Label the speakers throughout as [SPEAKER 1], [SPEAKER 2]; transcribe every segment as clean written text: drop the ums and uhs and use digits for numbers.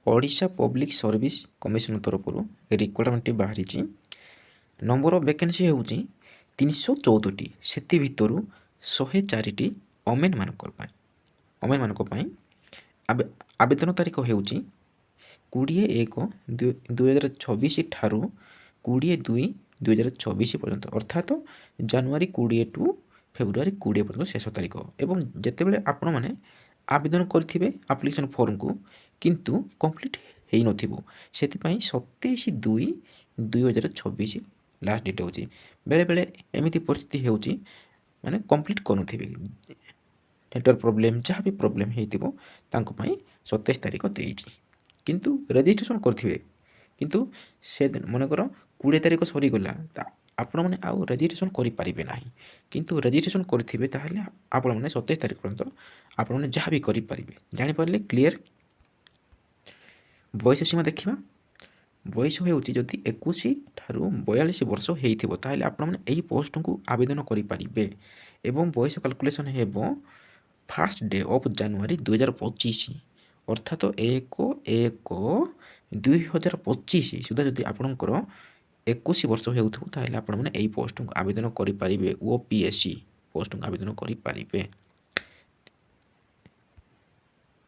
[SPEAKER 1] Odisha public service commission तरफ requirement बाहरी number of vacancy हूँ 314 से भितर 104 ओमेन मानक आवेदन तारीख हो 20/1/2024 ठारू 20/2/2024 पर्यंत अर्थात जनवरी 20 टू फेब्रुआरी 20 पर्यंत शेष तारीख एवं जितेबाला आपण मैंने आवेदन करेंगे आप्लिकेसन फॉर्म को किंतु कंप्लीट हो नथिबो सेतिपई 27/2/2024 लास्ट डेट हो बेले बेले एमती परिस्थिति हो माने कंप्लीट करुनथिबे नेटवर्क प्रोब्लेम जहाँ भी प्रोब्लेम होइतिबो तांको पई 27 तारीख देइछि किंतु रजिस्ट्रेशन करथिबे किंतु से दिन मनकर 20 तारीख सरीगला आपण मैंने आउ रजिस्ट्रेशन करें ना किंतु रजिस्ट्रेशन करेंगे ताहले आपण मैंने 27 तारीख पर्यंत आपण मैंने जहाँ भी करें जापारे क्लीयर। बयस सीमा देखा बयस होती 21 ठारू 42 वर्ष होता ताहले आपण मैंने यही पोस्ट को आवेदन करें एवं बयस कैलकुलेशन हेबो 1st डे ऑफ जनवरी 2025 अर्थात 1/1/2025 सुधा जदि आपणकर 21 वर्ष होउथबो ताहले आपण मैंने यही पोस्ट को आवेदन करें ओपीएससी पोस्ट को आवेदन करें।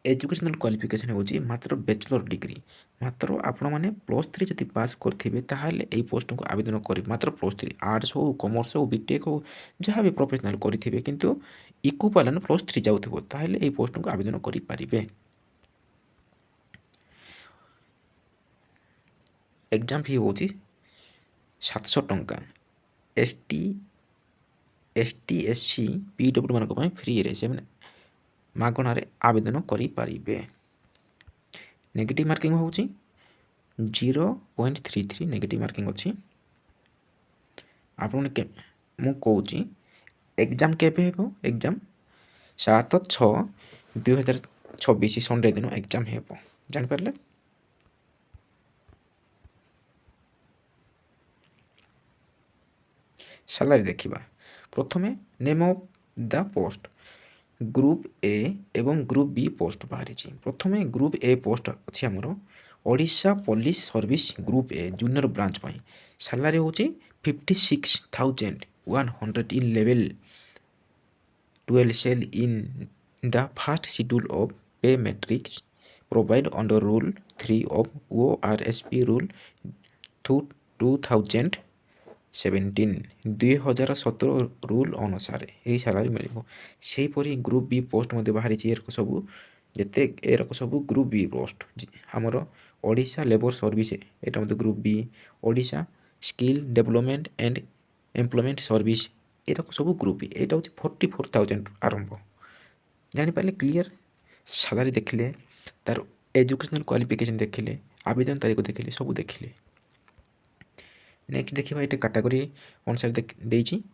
[SPEAKER 1] एजुकेशनल क्वालिफिकेशन हो मात्र बैचलर डिग्री मात्र आपण मैंने +3 जदि पास करेंगे ताहले यही पोस्ट को आवेदन कर मात्र +3 आर्ट्स हो कॉमर्स हो बीटेक हो जहाँ भी प्रोफेशनल करेंगे किंतु इक्विवेलेंट +3 जाउथबो ताहले यही पोस्ट को आवेदन करें। एग्जाम फी हो 700 टंका एसटी एससी पीडब्ल्यू मानक फ्री रे से मागणार आवेदन करें। नेगेटिव मार्किंग हो 0.33 नेगेटिव मार्किंग अच्छी आपने मु कहूँ एग्जाम केबे हेबो एग्जाम 7/6/2026 संडे दिन एग्जाम हेबो जानिपारले। सैलरी देखा प्रथमे name of the post group A एवं ग्रुप बी पोस्ट बाहरी प्रथमे ग्रुप ए पोस्ट अच्छी आमर Odisha police service group A junior branch salary हूँ 56,100 in level 12 cell in the first schedule of pay matrix provide under rule 3 ऑफ ORSP rule 2017 rule अनुसार यही salary मिल सेहीपरि ग्रुप बी पोस्ट बाहरी सब जिते एरक सब ग्रुप बी पोस्ट आमर ओडिशा लेबर सर्विस यहाँ group B Odisha skill development and employment service एरक सब ग्रुप बी यहाँ हूँ 44,000 आरंभ जापारे क्लीयर। सैलरी देखिले तार एजुकेशनल क्वालिफिकेशन देखिले आवेदन तारीख देखिले सब देखिले। नेक्स्ट देखा ये कैटेगरी अनुसार देती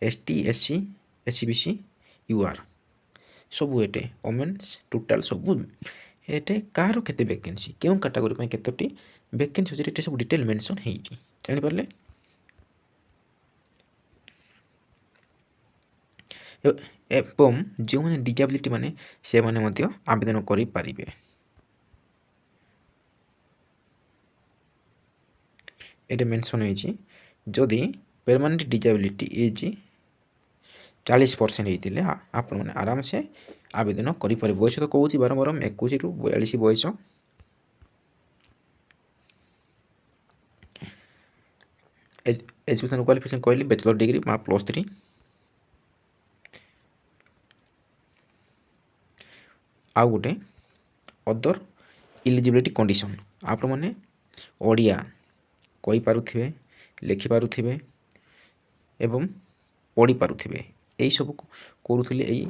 [SPEAKER 1] ST SC SC BC UR सबू ये वोमेन्स टोटाल सबू ये कह केते वैकेंसी क्यों कैटेगरी केतोटी वैकेंसी अच्छे सब डिटेल मेंशन हो जापारे। एवं जो मैंने डिसेबिलिटी माने से माने आवेदन करें। ये मेंशन होदि परमानेंट डिसेबिलिटी एज 40% होते आपण मैंने आराम से आवेदन करें। बयस तो कहूँ बारंबार 21 ରୁ 42 बयस। एजुकेशन क्वालिफिकेशन कहली बैचलर डिग्री +3 आउ गोटे अदर इलिजिबिलिटी कंडीशन आपण मैंने ओडिया कही पारुथिबे लिखि पारुथिबे एवं पढ़ी पारुथिबे यही सब करुथिले यही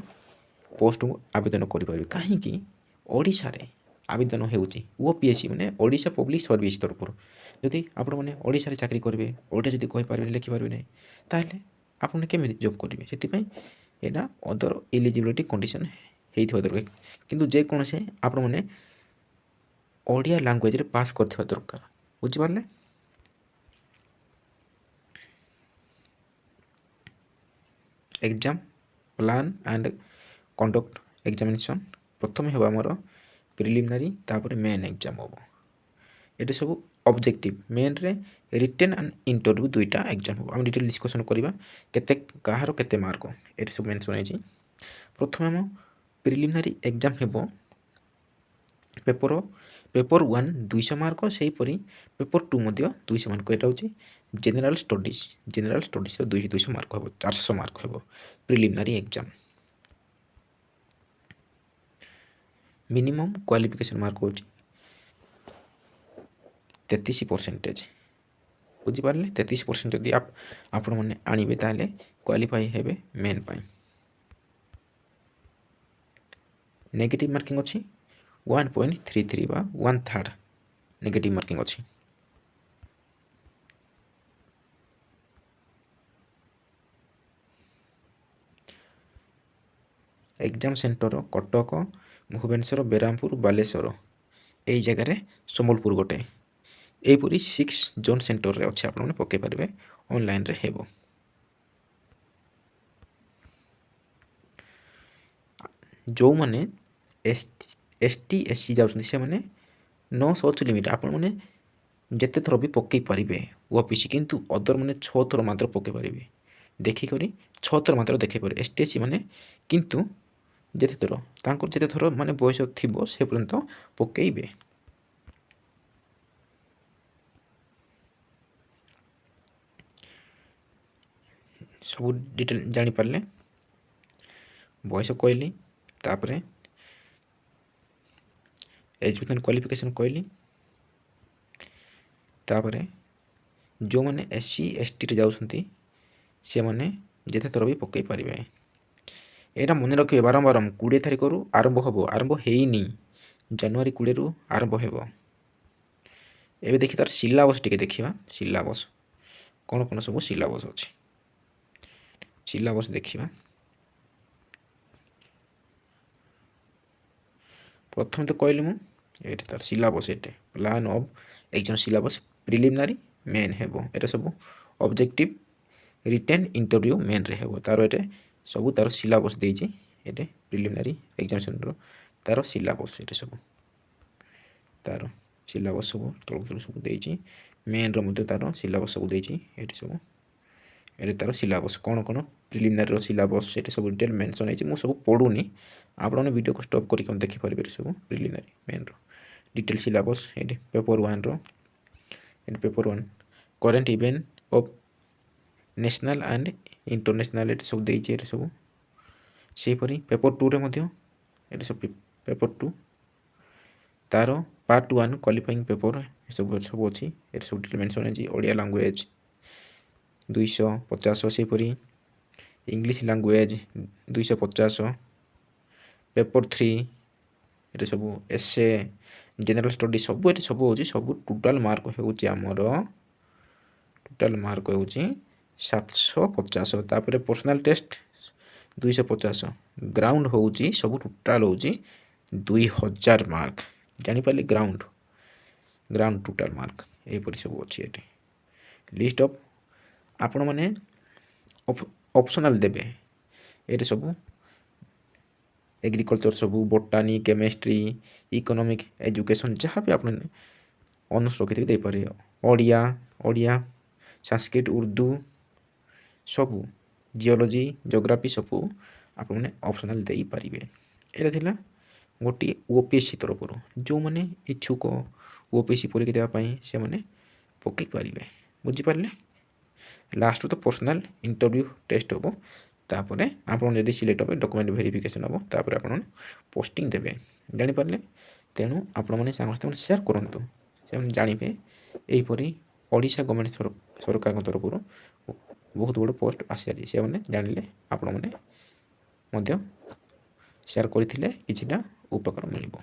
[SPEAKER 1] पोस्ट को आवेदन करें कहीं ओडिशा रे आवेदन होउची ओपीएससी माने ओडिशा पब्लिक सर्विस तरफ जदि आपण मैंने ओडिशा रे चाकरी करेंगे ओडिया जदि कहि पारबे लिखि पारबे नहीं ताहले आपण केमिति जॉब करेंगे सेति एना अदर एलिजिबिलिटी कंडीशन होइथिबा दरकार किंतु जे कौन से आपण मैंने ओडिया लैंग्वेज रे पास करथिबा दरकार बुझि Parle. Exam plan and conduct examination प्रथम है आमर ପ୍ରିଲିମିନାରୀ ତାପରେ ମେନ୍ ଏକ୍ଜାମ୍ ହେବ। ଏଠି ସବୁ ଅବଜେକ୍ଟିଭ୍, ମେନ୍ରେ ରିଟେନ୍ ଆଣ୍ଡ ଇଣ୍ଟରଭ୍ୟୁ ଦୁଇଟା ଏକ୍ଜାମ୍ ହେବ। ଆମେ ଡିଟେଲ୍ ଡିସ୍କସନ୍ କରିବା କେତେ କାହାର କେତେ ମାର୍କ ଏଠି ସବୁ ମେନ୍ସନ୍ ହେଇଛି। ପ୍ରଥମେ ଆମ ପ୍ରିଲିମିନାରୀ ଏକ୍ଜାମ୍ ହେବ ପେପର୍ 1 200 ମାର୍କ, ସେହିପରି ପେପର୍ 2 ମଧ୍ୟ 200 ମାର୍କ। ଏଇଟା ହେଉଛି ଜେନେରାଲ୍ ଷ୍ଟଡ଼ିଜ୍ର 200 ମାର୍କ ହେବ, 400 ମାର୍କ ହେବ preliminary exam. Minimum qualification mark ହେଉଛି 33%। ବୁଝିପାରିଲେ, 33% ଯଦି ଆପଣମାନେ ଆଣିବେ ତାହେଲେ କ୍ୱାଲିଫାଇ ହେବେ ମେନ୍ ପାଇଁ। ନେଗେଟିଭ୍ ମାର୍କିଂ ଅଛି 1.33 ବା 1/3 ନେଗେଟିଭ୍ ମାର୍କିଂ ଅଛି। ଏକ୍ଜାମ୍ ସେଣ୍ଟର କଟକ, ଭୁବନେଶ୍ୱର, ବେରାମପୁର, ବାଲେଶ୍ୱର, ଏଇ ଜାଗାରେ ସମ୍ବଲପୁର ଗୋଟେ, ଏହିପରି 6 ଜୋନ୍ ସେଣ୍ଟରରେ ଅଛି। ଆପଣମାନେ ପକାଇ ପାରିବେ, ଅନଲାଇନ୍ରେ ହେବ। ଯେଉଁମାନେ ST SC ଯାଉଛନ୍ତି ସେମାନେ ନ ସର୍ଚ୍ଚ ଲିମିଟ୍, ଆପଣମାନେ ଯେତେ ଥର ବି ପକାଇ ପାରିବେ OBC, କିନ୍ତୁ ଅଦର ମାନେ 6 ଥର ମାତ୍ର ପକାଇ ପାରିବେ। ଦେଖିକରି 6 ଥର ମାତ୍ର ଦେଖାଇ ପାରିବେ। ST SC ମାନେ କିନ୍ତୁ ଯେତେ ଥର ତାଙ୍କର ଯେତେ ଥର ମାନେ ବୟସ ଥିବ ସେ ପର୍ଯ୍ୟନ୍ତ ପକାଇବେ। ସବୁ ଡିଟେଲ୍ ଜାଣିପାରିଲେ। ବୟସ କହିଲି, ତାପରେ ଏଜୁକେସନ୍ କ୍ୱାଲିଫିକେସନ୍ କହିଲି, ତାପରେ ଯେଉଁମାନେ SC STରେ ଯାଉଛନ୍ତି ସେମାନେ ଯେତେ ଥର ବି ପକାଇ ପାରିବେ। ଏଇଟା ମନେ ରଖିବେ ବାରମ୍ବାର। 20 ତାରିଖରୁ ଆରମ୍ଭ ହେବ, ଆରମ୍ଭ ହେଇନି, ଜାନୁଆରୀ 20ରୁ ଆରମ୍ଭ ହେବ। ଏବେ ଦେଖି ତାର ସିଲାବସ୍ ଟିକେ ଦେଖିବା। ସିଲାବସ୍ କ'ଣ କ'ଣ ସବୁ ସିଲାବସ୍ ଅଛି, ସିଲାବସ୍ ଦେଖିବା। ପ୍ରଥମେ ତ କହିଲି ମୁଁ ଏଠି ତାର ସିଲାବସ୍, ଏଠି plan of exam syllabus preliminary main ହେବ। ଏଟା ସବୁ ଅବଜେକ୍ଟିଭ୍, ରିଟେନ୍, ଇଣ୍ଟରଭ୍ୟୁ ମେନ୍ରେ ହେବ। ତାର ଏଠି ସବୁ ତାର ସିଲାବସ୍ ଦେଇଛି। ଏଠି ପ୍ରିଲିମିନାରୀ ଏକ୍ଜାମ୍ ସେଣ୍ଟର ତାର ସିଲାବସ୍, ଏଠି ସବୁ ତାର ସିଲାବସ୍ ସବୁ ତଳକୁ ସବୁ ଦେଇଛି। ମେନ୍ର ମଧ୍ୟ ତାର ସିଲାବସ୍ ସବୁ ଦେଇଛି। ଏଠି ସବୁ ଏଠି ତାର ସିଲାବସ୍ କ'ଣ କ'ଣ ପ୍ରିଲିମିନାରୀର ସିଲାବସ୍ ସେଠି ସବୁ ଡିଟେଲ୍ ମେନ୍ସନ୍ ହେଇଛି। ମୁଁ ସବୁ ପଢ଼ୁନି, ଆପଣମାନେ ଭିଡ଼ିଓକୁ ଷ୍ଟପ୍ କରିକି ଦେଖିପାରିବେ। ଏଠି ସବୁ ପ୍ରିଲିମିନାରୀ ମେନ୍ର ଡିଟେଲ୍ ସିଲାବସ୍। ଏଠି ପେପର୍ 1ର, ଏଠି paper 1 current event of national and international ଏଠି ସବୁ ଦେଇଛି। ଏଠି ସବୁ ସେହିପରି ପେପର୍ 2ରେ ମଧ୍ୟ ଏଠି ସବୁ ପେପର୍ 2 ତାର ପାର୍ଟ 1 କ୍ୱାଲିଫାଇଂ ପେପର୍ ଏସବୁ ଅଛି। ଏଠି ସବୁ ଡିଟେଲ୍ ମେନ୍ସନ୍ ହେଇଛି। ଓଡ଼ିଆ ଲାଙ୍ଗୁଏଜ୍ 250, ସେହିପରି ଇଂଲିଶ ଲାଙ୍ଗୁଏଜ୍ 250, ପେପର୍ 3 ଏଠି ସବୁ ଏସେ, ଜେନେରାଲ୍ ଷ୍ଟଡି ସବୁ ଏଠି ସବୁ ହେଉଛି। ସବୁ ଟୋଟାଲ୍ ମାର୍କ ହେଉଛି ଆମର, ଟୋଟାଲ୍ ମାର୍କ ହେଉଛି 750। ତାପରେ ପର୍ସନାଲ୍ ଟେଷ୍ଟ 250, ଗ୍ରାଉଣ୍ଡ ହେଉଛି ସବୁ ଟୋଟାଲ୍ ହେଉଛି 2000 ମାର୍କ। ଜାଣିପାରିଲେ, ଗ୍ରାଉଣ୍ଡ ଟୋଟାଲ୍ ମାର୍କ ଏହିପରି ସବୁ ଅଛି। ଏଠି ଲିଷ୍ଟ ଅଫ୍ ଆପଣମାନେ ଅପସନାଲ୍ ଦେବେ। ଏଠି ସବୁ ଏଗ୍ରିକଲଚର୍ ସବୁ, ବୋଟାନି, କେମିଷ୍ଟ୍ରି, ଇକୋନୋମିକ୍, ଏଜୁକେସନ୍ ଯାହା ବି ଆପଣ ଅନର୍ସ ରଖିଥିବେ ଦେଇପାରିବେ। ଓଡ଼ିଆ, ସାଂସ୍କ୍ରିଟ୍, ଉର୍ଦ୍ଦୁ ସବୁ, ଜିଓଲୋଜି, ଜୋଗ୍ରାଫି ସବୁ ଆପଣମାନେ ଅପସନାଲ୍ ଦେଇପାରିବେ। ଏଇଟା ଥିଲା ଗୋଟିଏ OPSC ତରଫରୁ। ଯେଉଁମାନେ ଇଚ୍ଛୁକ OPSC ପରୀକ୍ଷା ଦେବା ପାଇଁ ସେମାନେ ପକାଇ ପାରିବେ। ବୁଝିପାରିଲେ। ଲାଷ୍ଟରୁ ତ ପର୍ସନାଲ୍ ଇଣ୍ଟରଭ୍ୟୁ ଟେଷ୍ଟ ହେବ। ତାପରେ ଆପଣ ଯଦି ସିଲେକ୍ଟ ହେବେ ଡକୁମେଣ୍ଟ ଭେରିଫିକେସନ୍ ହେବ। ତାପରେ ଆପଣ ପୋଷ୍ଟିଂ ଦେବେ। ଜାଣିପାରିଲେ। ତେଣୁ ଆପଣମାନେ ସାଙ୍ଗସାଥି ସେୟାର କରନ୍ତୁ, ସେମାନେ ଜାଣିବେ ଏହିପରି ଓଡ଼ିଶା ଗଭର୍ଣ୍ଣମେଣ୍ଟ ସରକାରଙ୍କ ତରଫରୁ ବହୁତ ବଡ଼ ପୋଷ୍ଟ ଆସିଯାଇଛି। ସେମାନେ ଜାଣିଲେ ଆପଣମାନେ ମଧ୍ୟ ସେୟାର କରିଥିଲେ କିଛିଟା ଉପକାର ମିଳିବ।